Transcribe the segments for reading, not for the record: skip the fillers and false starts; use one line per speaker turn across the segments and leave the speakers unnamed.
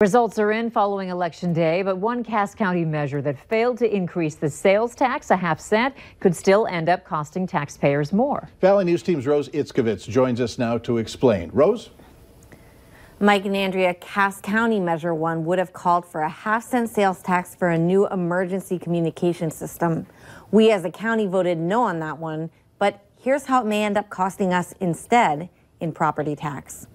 Results are in following Election Day, but one Cass County measure that failed to increase the sales tax a half cent could still end up costing taxpayers more.
Valley News Team's Rose Itzkovitz joins us now to explain. Rose?
Mike and Andrea, Cass County Measure 1 would have called for a half-cent sales tax for a new emergency communication system. We as a county voted no on that one, but here's how it may end up costing us instead in property tax.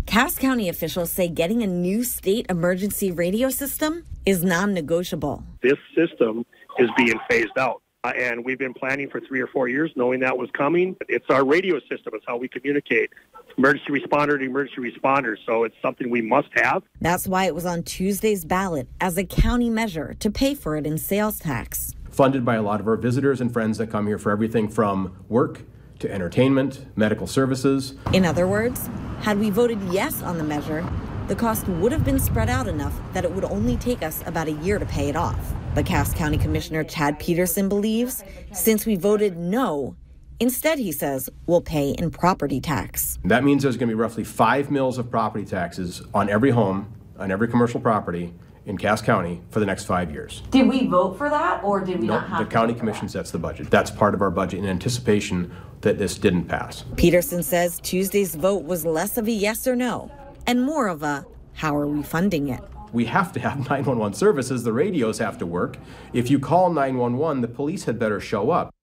Cass County officials say getting a new state emergency radio system is non-negotiable.
This system is being phased out, and we've been planning for 3 or 4 years knowing that was coming. It's our radio system. It's how we communicate. Emergency responder to emergency responder, so it's something we must have.
That's why it was on Tuesday's ballot as a county measure to pay for it in sales tax.
Funded by a lot of our visitors and friends that come here for everything from work to entertainment, medical services.
In other words, had we voted yes on the measure, the cost would have been spread out enough that it would only take us about a year to pay it off. But Cass County Commissioner Chad Peterson believes since we voted no, instead, he says, we'll pay in property tax.
That means there's going to be roughly 5 mills of property taxes on every home, on every commercial property in Cass County for the next 5 years.
Did we vote for that, or did we not have
the county commission sets the budget. That's part of our budget in anticipation that this didn't pass.
Peterson says Tuesday's vote was less of a yes or no and more of a how are we funding it.
We have to have 911 services. The radios have to work. If you call 911, the police had better show up.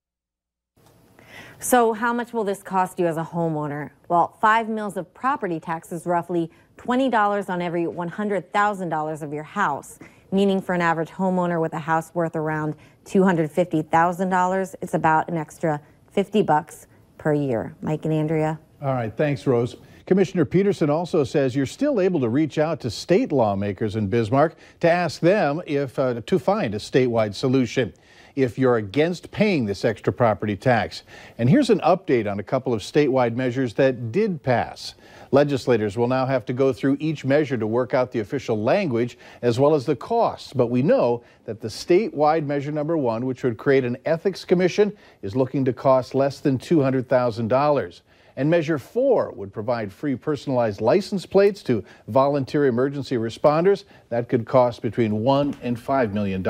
So how much will this cost you as a homeowner? Well, 5 mills of property tax is roughly $20 on every $100,000 of your house, meaning for an average homeowner with a house worth around $250,000, it's about an extra $50 per year. Mike and Andrea.
All right, thanks, Rose. Commissioner Peterson also says you're still able to reach out to state lawmakers in Bismarck to ask them if to find a statewide solution if you're against paying this extra property tax. And here's an update on a couple of statewide measures that did pass. Legislators will now have to go through each measure to work out the official language as well as the costs. But we know that the statewide measure number 1, which would create an ethics commission, is looking to cost less than $200,000. And Measure 4 would provide free personalized license plates to volunteer emergency responders. That could cost between $1 and $5 million.